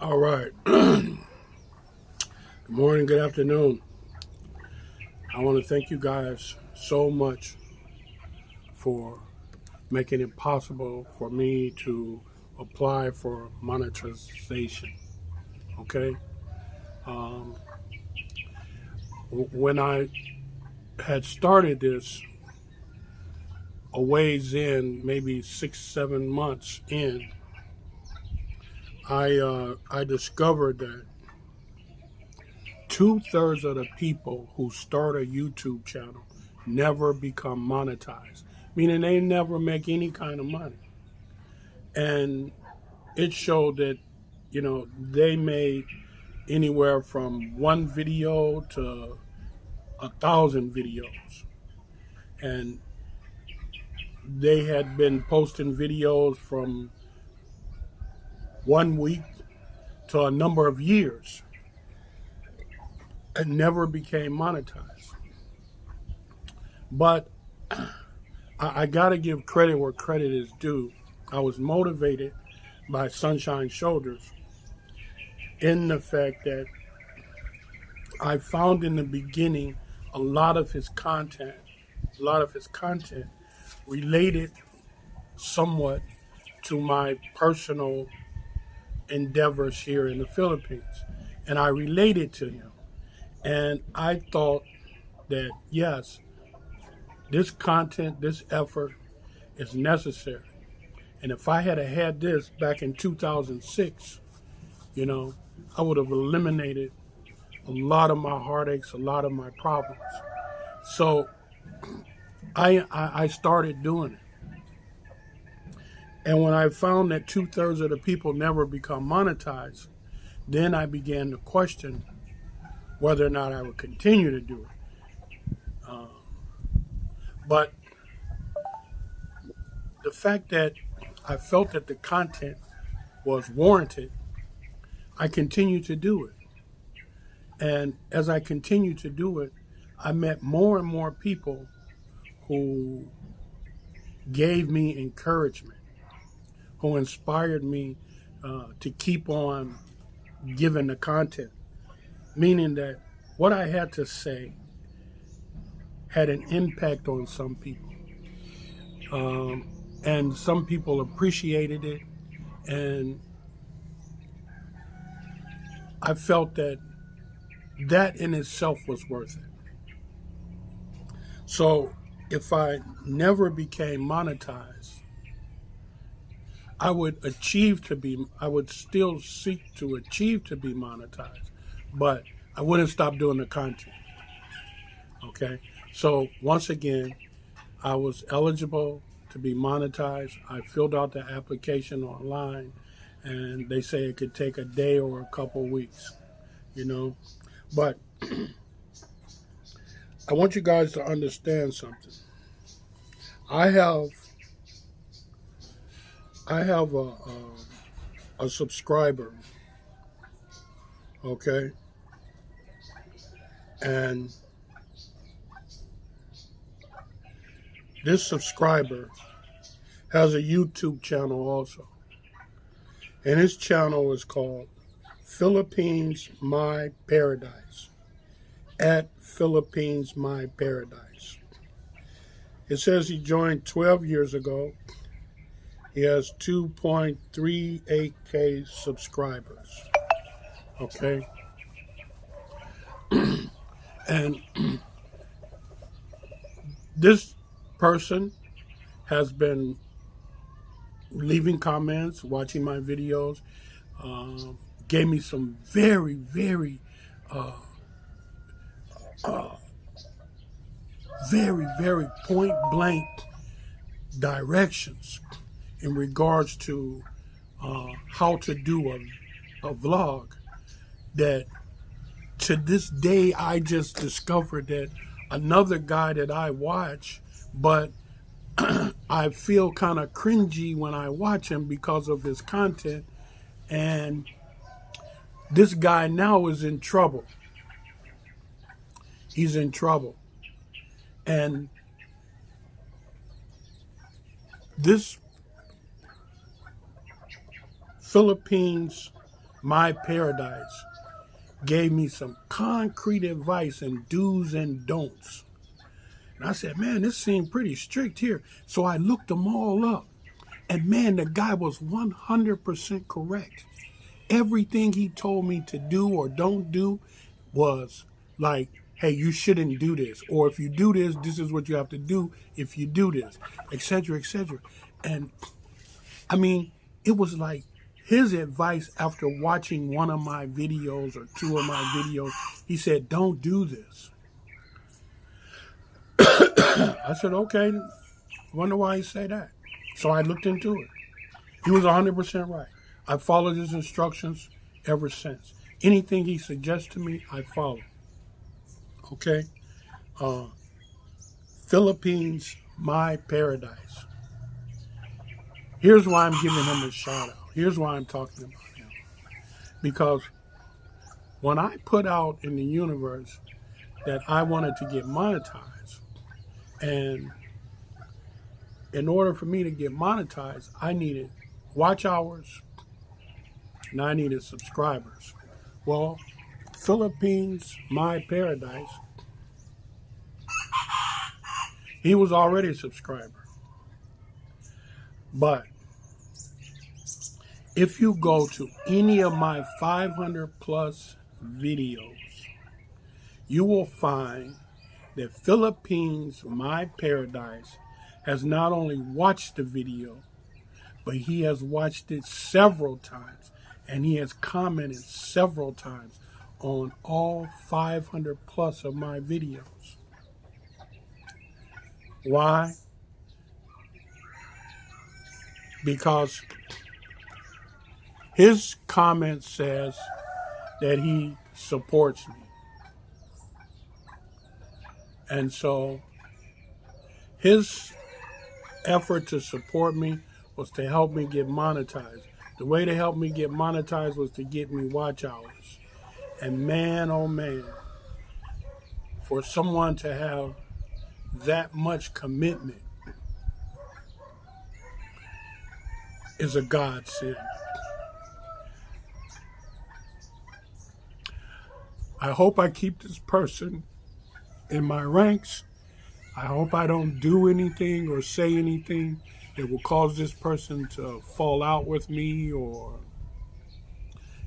All right. Good morning, good afternoon. I want to thank you guys so much for making it possible for me to apply for monetization. Okay. Um, when I had started this a ways in, maybe 6, 7 months in, I discovered that 2/3 of the people who start a YouTube channel never become monetized, meaning they never make any kind of money. And it showed that, they made anywhere from one video to 1,000 videos. And they had been posting videos from 1 week to a number of years and never became monetized. But I got to give credit where credit is due. I was motivated by Sunshine Shoulders in the fact that I found in the beginning a lot of his content, a lot of his content related somewhat to my personal endeavors here in the Philippines. And I related to him. And I thought that, yes, this content, this effort is necessary. And if I had this back in 2006, you know, I would have eliminated a lot of my heartaches, a lot of my problems. So I started doing it. And when I found that 2/3 of the people never become monetized, then I began to question whether or not I would continue to do it. But the fact that I felt that the content was warranted, I continued to do it. And as I continued to do it, I met more and more people who gave me encouragement, who inspired me to keep on giving the content, meaning that what I had to say had an impact on some people. Um, and some people appreciated it. And I felt that that in itself was worth it. So if I never became monetized, I would still seek to achieve to be monetized, but I wouldn't stop doing the content. Okay. So once again, I was eligible to be monetized. I filled out the application online, and they say it could take a day or a couple weeks, you know. But I want you guys to understand something. I have I have a subscriber, okay, and this subscriber has a YouTube channel also, and his channel is called Philippines My Paradise, at Philippines My Paradise. It says he joined 12 years ago. He has 2.38K subscribers. Okay. And this person has been leaving comments, watching my videos, gave me some very, very, uh, uh, very, very point blank directions in regards to how to do a vlog that to this day I just discovered that another guy that I watch, but I feel kind of cringy when I watch him because of his content. And this guy now is in trouble. He's in trouble. And this Philippines My Paradise gave me some concrete advice and do's and don'ts. And I said, man, this seemed pretty strict here. So I looked them all up. And man, the guy was 100% correct. Everything he told me to do or don't do was like, hey, you shouldn't do this. Or if you do this, this is what you have to do if you do this, etc., etc. And I mean, it was like his advice after watching one of my videos or two of my videos. He said, don't do this. I said, okay, wonder why he said that. So I looked into it. He was 100% right. I followed his instructions ever since. Anything he suggests to me, I follow. Okay? Philippines, My Paradise. Here's why I'm giving him a shout out. Here's why I'm talking about him. Because when I put out in the universe that I wanted to get monetized, and in order for me to get monetized, I needed watch hours and I needed subscribers. Well, Philippines, My Paradise, he was already a subscriber. But if you go to any of my 500 plus videos, you will find that Philippines, My Paradise has not only watched the video, but he has watched it several times and he has commented several times on all 500 plus of my videos. Why? Because his comment says that he supports me. And so his effort to support me was to help me get monetized. The way to help me get monetized was to get me watch hours. And man, oh man, for someone to have that much commitment is a godsend. I hope I keep this person in my ranks. I hope I don't do anything or say anything that will cause this person to fall out with me or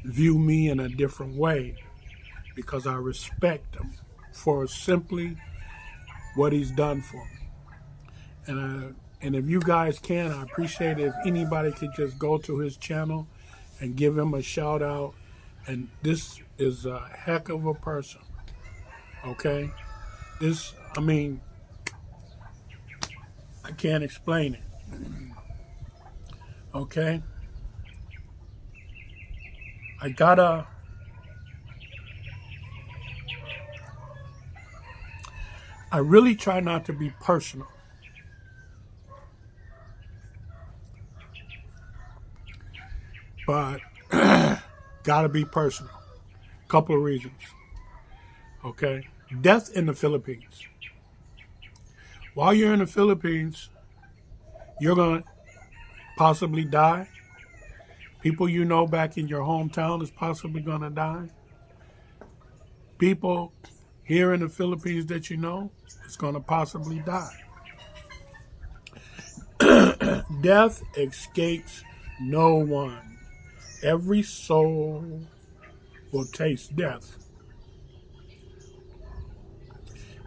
view me in a different way, because I respect him for simply what he's done for me. And if you guys can, I appreciate it if anybody could just go to his channel and give him a shout out. And this is a heck of a person. Okay? I can't explain it. Okay? I really try not to be personal. But gotta be personal. Couple of reasons. Okay? Death in the Philippines. While you're in the Philippines, you're going to possibly die. People you know back in your hometown is possibly going to die. People here in the Philippines that you know is going to possibly die. Death escapes no one. Every soul will taste death.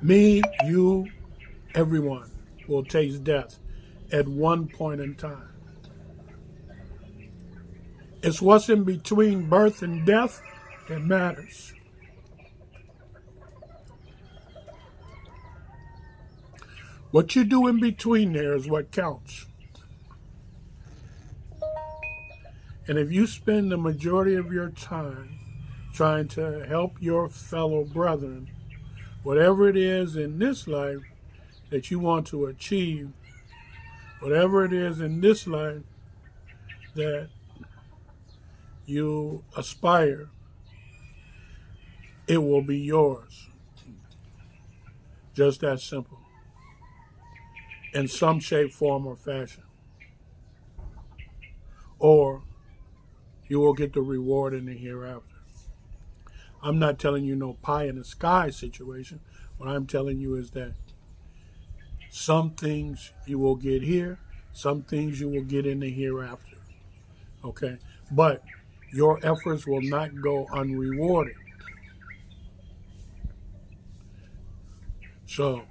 Me, you, everyone will taste death at one point in time. It's what's in between birth and death that matters. What you do in between there is what counts. And if you spend the majority of your time trying to help your fellow brethren, whatever it is in this life that you want to achieve, whatever it is in this life that you aspire, it will be yours. Just that simple. In some shape, form, or fashion. Or you will get the reward in the hereafter. I'm not telling you no pie in the sky situation. What I'm telling you is that some things you will get here, some things you will get in the hereafter. Okay? But your efforts will not go unrewarded. So,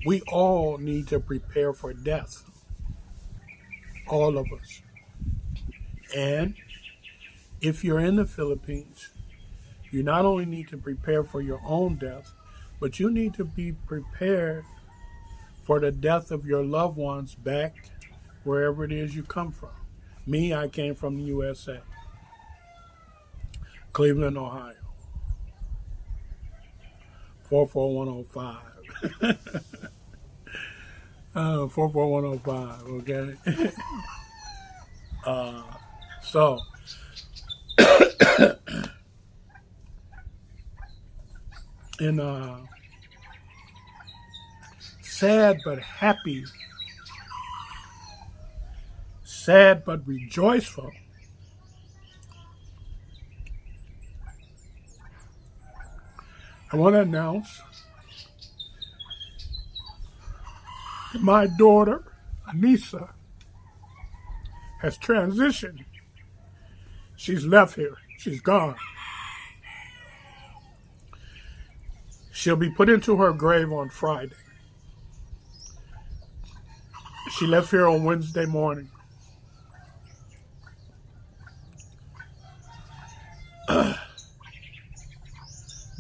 we all need to prepare for death. All of us. And if you're in the Philippines, you not only need to prepare for your own death, but you need to be prepared for the death of your loved ones back wherever it is you come from. Me, I came from the USA, Cleveland, Ohio, 44105. 44105, okay? So, in sad but happy, sad but rejoiceful, I want to announce that my daughter, Anissa, has transitioned. She's left here. She's gone. She'll be put into her grave on Friday. She left here on Wednesday morning.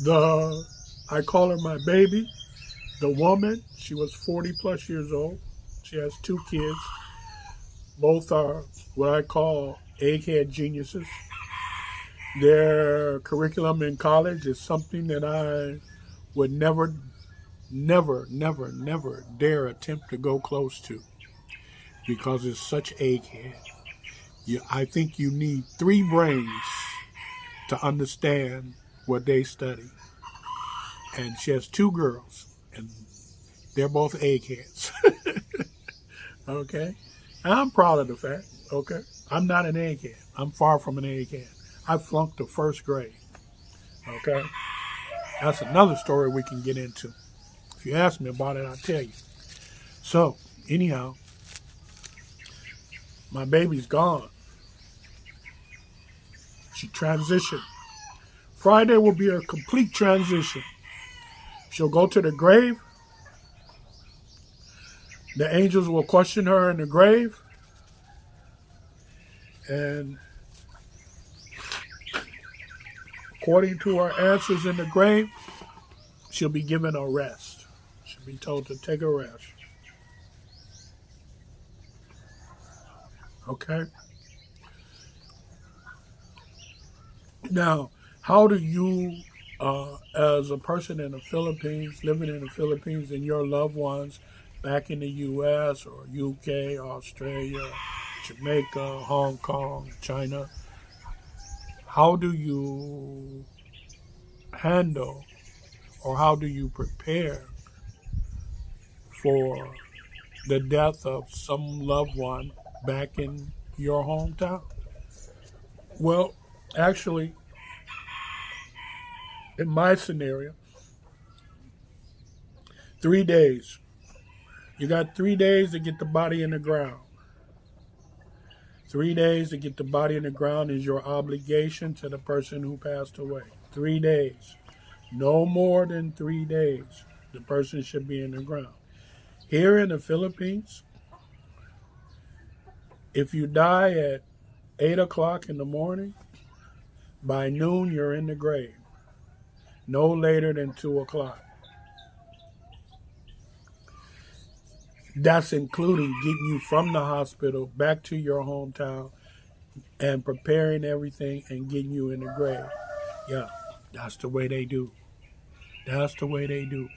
I call her my baby. The woman, she was 40 plus years old. She has 2 kids. Both are what I call egghead geniuses. Their curriculum in college is something that I would never dare attempt to go close to, because it's such egghead. I think you need 3 brains to understand what they study. And she has 2 girls, and they're both eggheads. Okay? And I'm proud of the fact, okay? I'm not an egghead. I'm far from an egghead. I flunked the 1st grade. Okay? That's another story we can get into. If you ask me about it, I'll tell you. So, anyhow, my baby's gone. She transitioned. Friday will be a complete transition. She'll go to the grave. The angels will question her in the grave. And according to her answers in the grave, she'll be given a rest. She'll be told to take a rest. Okay? Now, how do you, as a person in the Philippines, living in the Philippines, and your loved ones back in the U.S. or UK, Australia, Jamaica, Hong Kong, China, how do you handle, or how do you prepare for the death of some loved one back in your hometown? Well, actually, in my scenario, 3 days. You got 3 days to get the body in the ground. 3 days to get the body in the ground is your obligation to the person who passed away. 3 days. No more than 3 days. The person should be in the ground. Here in the Philippines, if you die at 8 o'clock in the morning, by noon you're in the grave. No later than 2 o'clock. That's including getting you from the hospital back to your hometown and preparing everything and getting you in the grave. Yeah, that's the way they do. That's the way they do.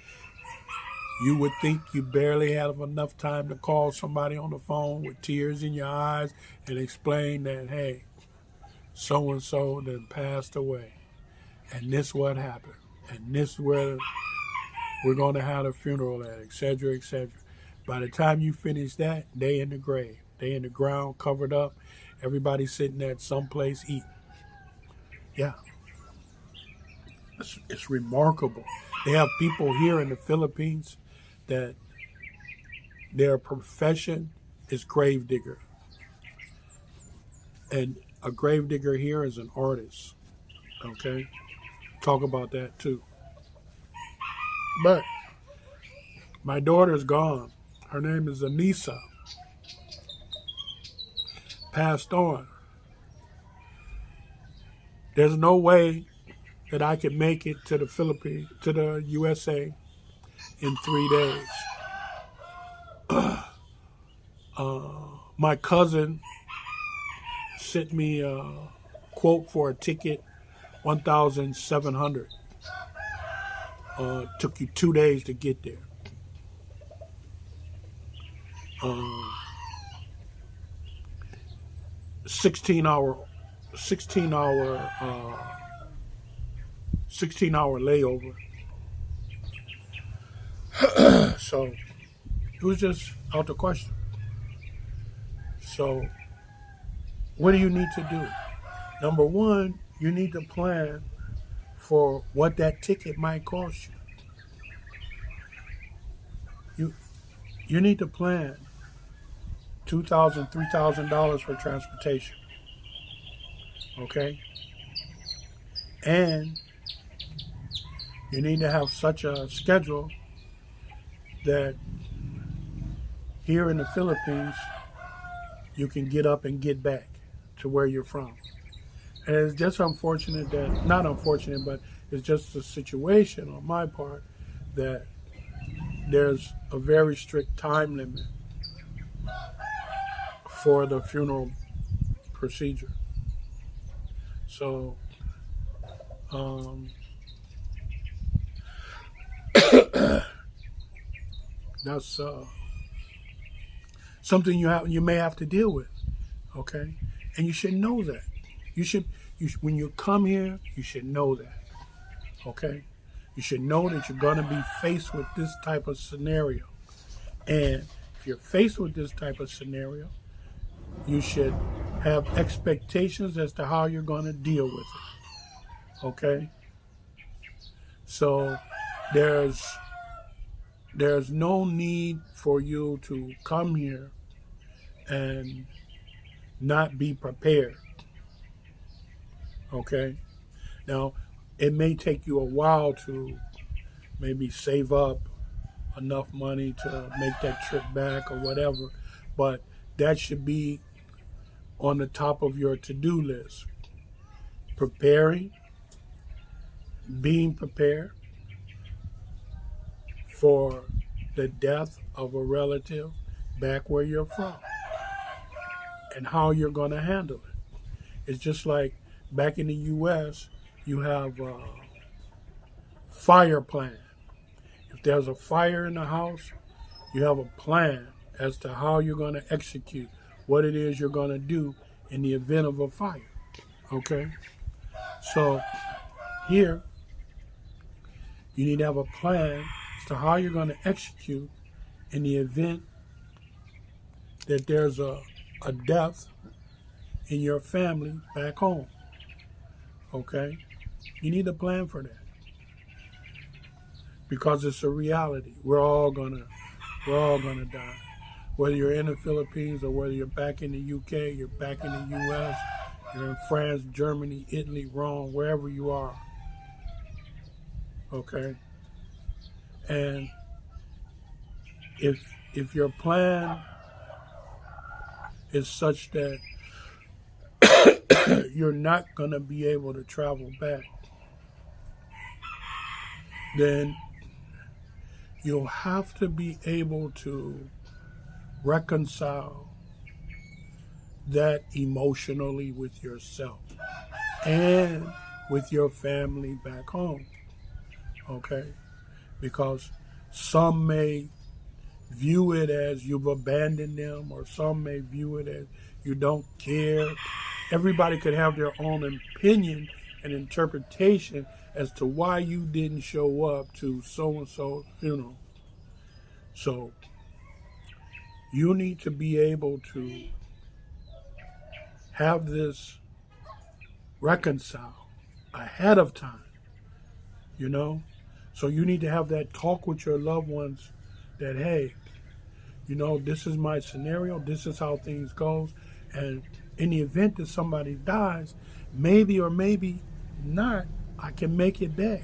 You would think you barely have enough time to call somebody on the phone with tears in your eyes and explain that, hey, so-and-so then passed away. And this what happened. And this where we're going to have a funeral at, etc., etc. By the time you finish that, they in the grave. They in the ground, covered up. Everybody sitting at some place eating. Yeah, it's remarkable. They have people here in the Philippines that their profession is grave digger. And a grave digger here is an artist. Okay? Talk about that too. But my daughter's gone. Her name is Anissa. Passed on. There's no way that I could make it to the Philippines, to the USA in 3 days. My cousin sent me a quote for a ticket, 1,700. Took you 2 days to get there. 16 hour layover. So it was just out the question. So what do you need to do? Number one, you need to plan for what that ticket might cost you. You need to plan $2,000, $3,000 for transportation. Okay? And you need to have such a schedule that here in the Philippines, you can get up and get back to where you're from. And it's just unfortunate that, not unfortunate, but it's just a situation on my part that there's a very strict time limit for the funeral procedure. So, that's something you may have to deal with, okay? And you should know that. When you come here, you should know that, okay? You should know that you're going to be faced with this type of scenario. And if you're faced with this type of scenario, you should have expectations as to how you're going to deal with it, okay? So there's no need for you to come here and not be prepared, okay? Now, it may take you a while to maybe save up enough money to make that trip back or whatever, but that should be on the top of your to-do list. Preparing, being prepared for the death of a relative back where you're from and how you're going to handle it. It's just like back in the U.S., you have a fire plan. If there's a fire in the house, you have a plan as to how you're going to execute what it is you're going to do in the event of a fire. Okay? So here, you need to have a plan as to how you're going to execute in the event that there's a death in your family back home. Okay? You need a plan for that. Because it's a reality. We're all gonna die. Whether you're in the Philippines or whether you're back in the UK, you're back in the US, you're in France, Germany, Italy, Rome, wherever you are. Okay? And if your plan is such that you're not gonna be able to travel back, then you'll have to be able to reconcile that emotionally with yourself and with your family back home, okay? Because some may view it as you've abandoned them, or some may view it as you don't care. Everybody could have their own opinion and interpretation as to why you didn't show up to so-and-so's funeral. So you need to be able to have this reconciled ahead of time, you know? So you need to have that talk with your loved ones that, hey, this is my scenario, this is how things goes, and in the event that somebody dies, maybe or maybe not, I can make it back.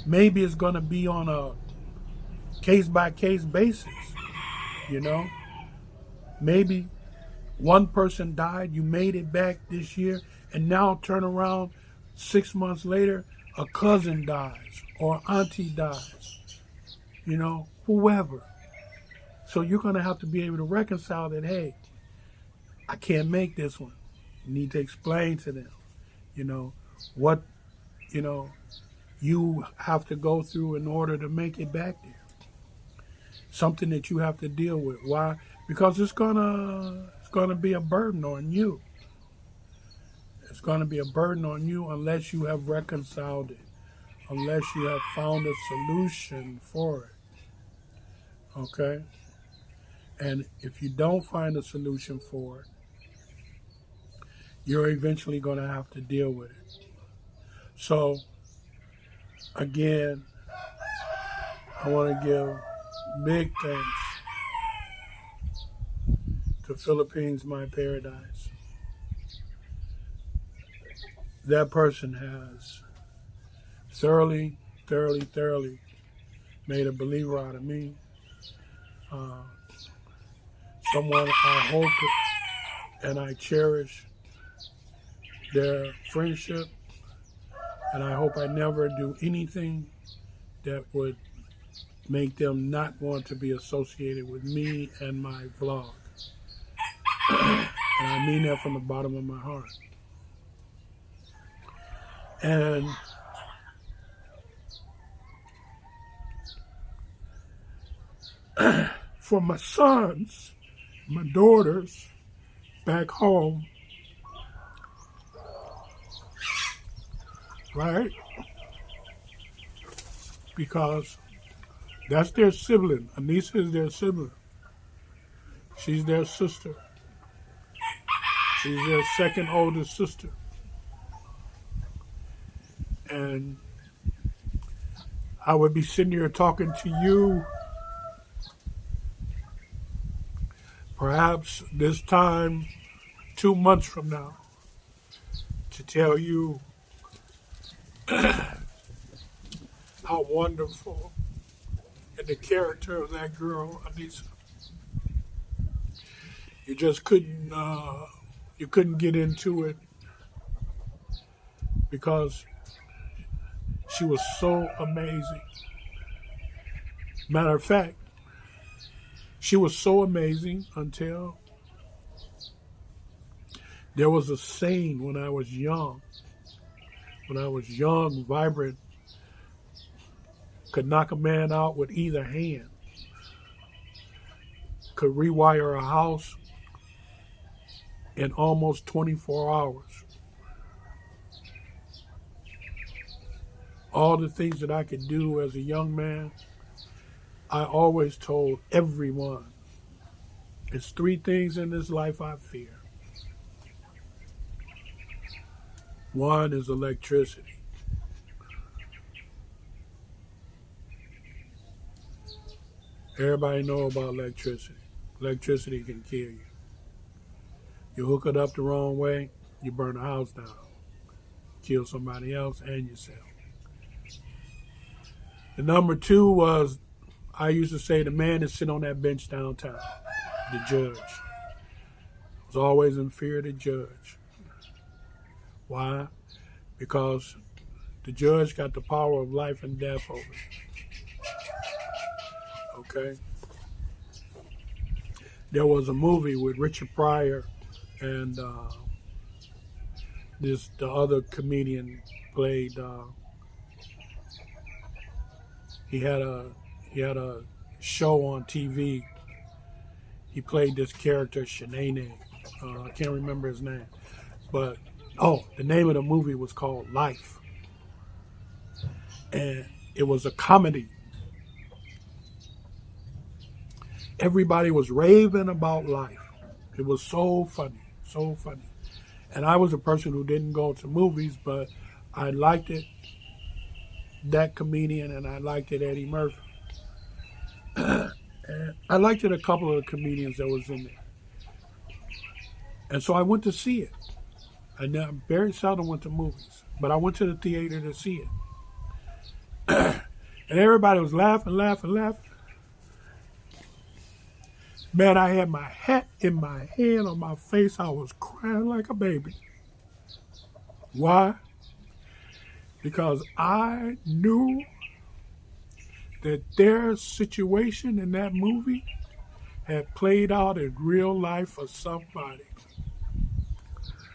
Maybe it's going to be on a case-by-case basis, you know? Maybe one person died, you made it back this year, and now turn around 6 months later, a cousin dies or auntie dies, whoever. So you're going to have to be able to reconcile that, hey, I can't make this one. You need to explain to them, what, you have to go through in order to make it back there. Something that you have to deal with. Why? Because it's gonna be a burden on you. It's gonna be a burden on you unless you have reconciled it, unless you have found a solution for it. Okay? And if you don't find a solution for it, you're eventually gonna have to deal with it. So, again, I want to give big thanks to Philippines, My Paradise. That person has thoroughly made a believer out of me. Someone I hope and I cherish their friendship, and I hope I never do anything that would make them not want to be associated with me and my vlog. And I mean that from the bottom of my heart. And for my sons, my daughters back home, right? Because that's their sibling. Anissa is their sibling. She's their sister. She's their second oldest sister. And I would be sitting here talking to you perhaps this time 2 months from now to tell you how wonderful and the character of that girl, Anissa. You just couldn't get into it because she was so amazing. Matter of fact, she was so amazing until there was a saying when I was young, vibrant, could knock a man out with either hand, could rewire a house in almost 24 hours. All the things that I could do as a young man, I always told everyone, it's 3 things in this life I fear. 1 is electricity. Everybody know about electricity. Electricity can kill you. You hook it up the wrong way, you burn a house down. Kill somebody else and yourself. The number 2 was, I used to say, the man that sit on that bench downtown, the judge. I was always in fear of the judge. Why? Because the judge got the power of life and death over you. Okay? There was a movie with Richard Pryor and the other comedian played. He had a show on TV. He played this character, Shanae. I can't remember his name, but the name of the movie was called Life, and it was a comedy. Everybody was raving about life. It was so funny, so funny. And I was a person who didn't go to movies, but I liked it, that comedian, and I liked it, Eddie Murphy. And I liked it a couple of the comedians that was in there. And so I went to see it. I very seldom went to movies, but I went to the theater to see it. And everybody was laughing, laughing, laughing. Man, I had my hat in my hand on my face. I was crying like a baby. Why? Because I knew that their situation in that movie had played out in real life for somebody.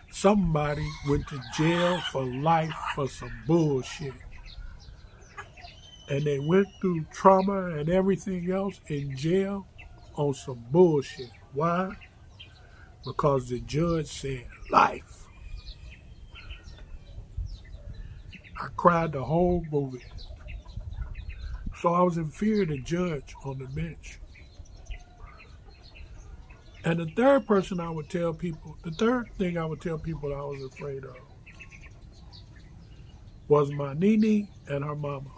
Somebody went to jail for life for some bullshit. And they went through trauma and everything else in jail on some bullshit. Why? Because the judge said life. I cried the whole movie. So I was in fear of the judge on the bench. And the third thing I would tell people I was afraid of was my Nene and her mama.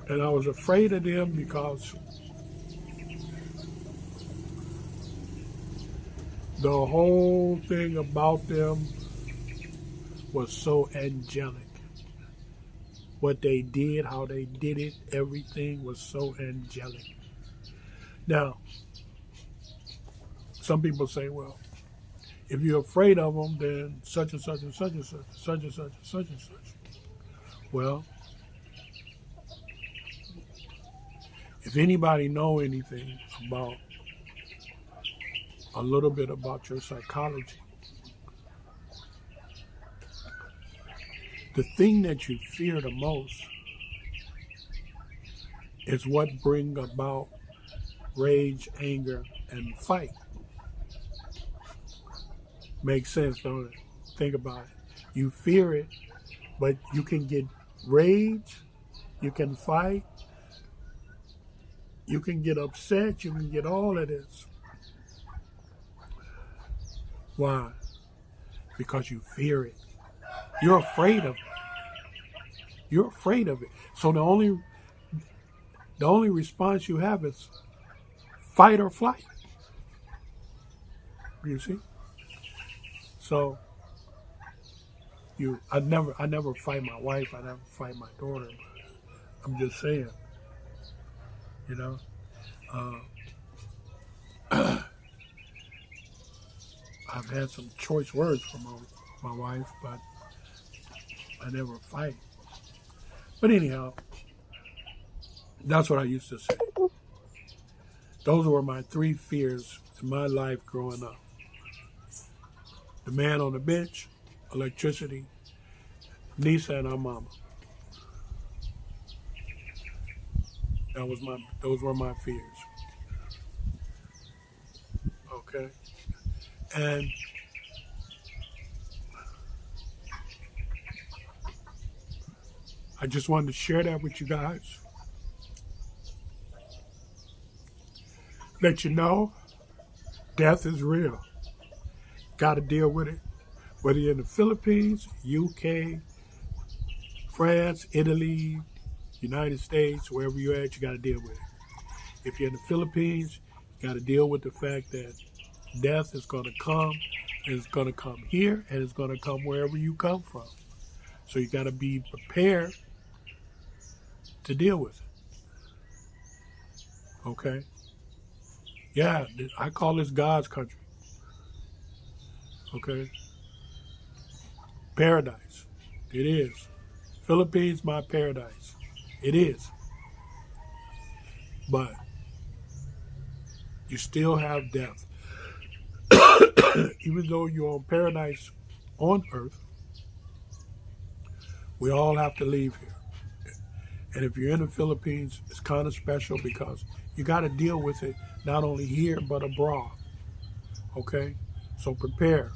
And I was afraid of them because the whole thing about them was so angelic. What they did, how they did it, everything was so angelic. Now, some people say, well, if you're afraid of them, then such and such and such and such, such and such and such and such. Well, if anybody know anything about a little bit about your psychology, the thing that you fear the most is what brings about rage, anger, and fight. Makes sense, don't it? Think about it. You fear it, but you can get rage, you can fight, you can get upset, you can get all of this. Why? Because you fear it. You're afraid of it. You're afraid of it. So the only response you have is fight or flight. You see? So I never fight my wife, I never fight my daughter, but I'm just saying, you know. I've had some choice words from my wife, but I never fight. But anyhow, that's what I used to say. Those were my three fears in my life growing up. The man on the bench, electricity, Nisa and her mama. Those were my fears. Okay? And I just wanted to share that with you guys. Let you know death is real. Got to deal with it. Whether you're in the Philippines, UK, France, Italy, United States, wherever you're at, you got to deal with it. If you're in the Philippines, you got to deal with the fact that death is going to come, and it's going to come here, and it's going to come wherever you come from. So you got to be prepared to deal with it. Okay? Yeah, I call this God's country. Okay? Paradise. It is. Philippines, my paradise. It is. But you still have death. Even though you're on paradise on earth, we all have to leave here. And if you're in the Philippines, it's kind of special because you got to deal with it not only here but abroad. Okay? So prepare.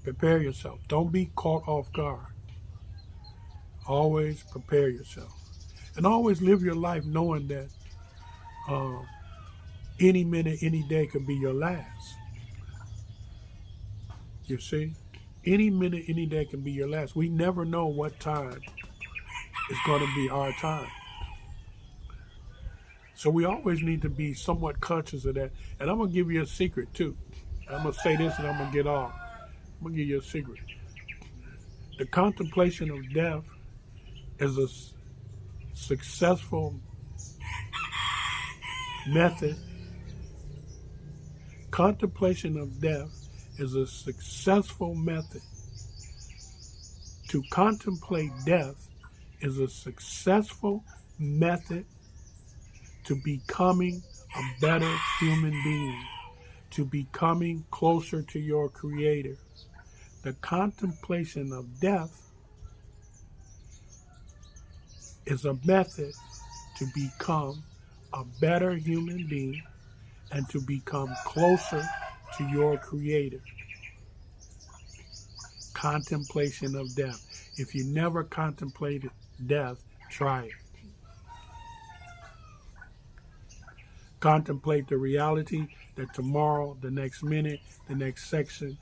Prepare yourself. Don't be caught off guard. Always prepare yourself. And always live your life knowing that any minute, any day could be your last. You see? Any minute, any day can be your last. We never know what time is going to be our time. So we always need to be somewhat conscious of that. And I'm going to give you a secret too. I'm going to say this and I'm going to get off. I'm going to give you a secret. The contemplation of death is a successful method. Contemplation of death is a successful method. To contemplate death is a successful method to becoming a better human being, to becoming closer to your Creator. The contemplation of death is a method to become a better human being and to become closer to your Creator. Contemplation of death. If you never contemplated death, try it. Contemplate the reality that tomorrow, the next minute, the next second,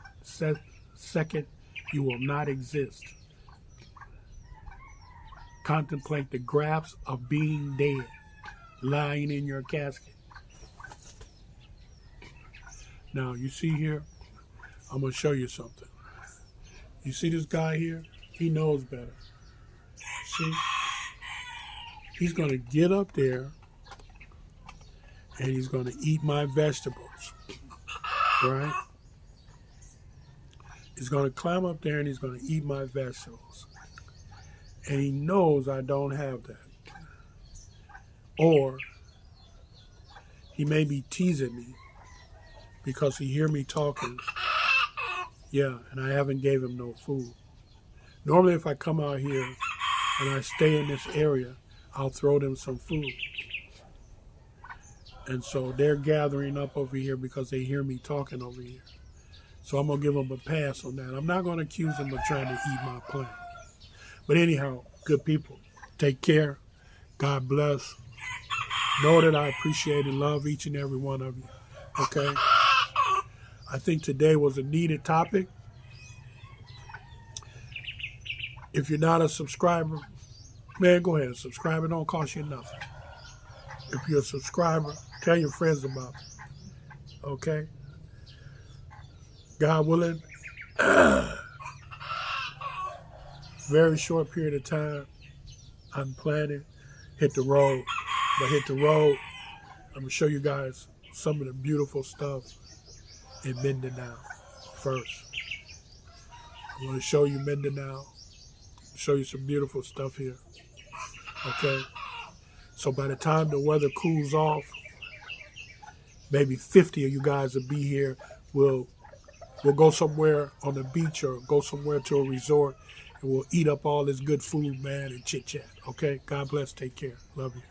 you will not exist. Contemplate the grasp of being dead, lying in your casket. Now, you see here, I'm going to show you something. You see this guy here? He knows better. See? He's going to get up there and he's going to eat my vegetables. Right? He's going to climb up there and he's going to eat my vegetables. And he knows I don't have that. Or he may be teasing me because he hear me talking. Yeah, and I haven't gave him no food. Normally if I come out here and I stay in this area, I'll throw them some food. And so they're gathering up over here because they hear me talking over here. So I'm going to give them a pass on that. I'm not going to accuse them of trying to eat my plant. But anyhow, good people, take care. God bless. Know that I appreciate and love each and every one of you. Okay? I think today was a needed topic. If you're not a subscriber, man, go ahead and subscribe. It don't cost you nothing. If you're a subscriber, tell your friends about it. Okay? God willing, very short period of time, I'm planning, hit the road. But hit the road, I'm going to show you guys some of the beautiful stuff in Mindanao first. I'm going to show you Mindanao, show you some beautiful stuff here. Okay? So by the time the weather cools off, maybe 50 of you guys will be here. We'll go somewhere on the beach or go somewhere to a resort and we'll eat up all this good food, man, and chit-chat. Okay? God bless. Take care. Love you.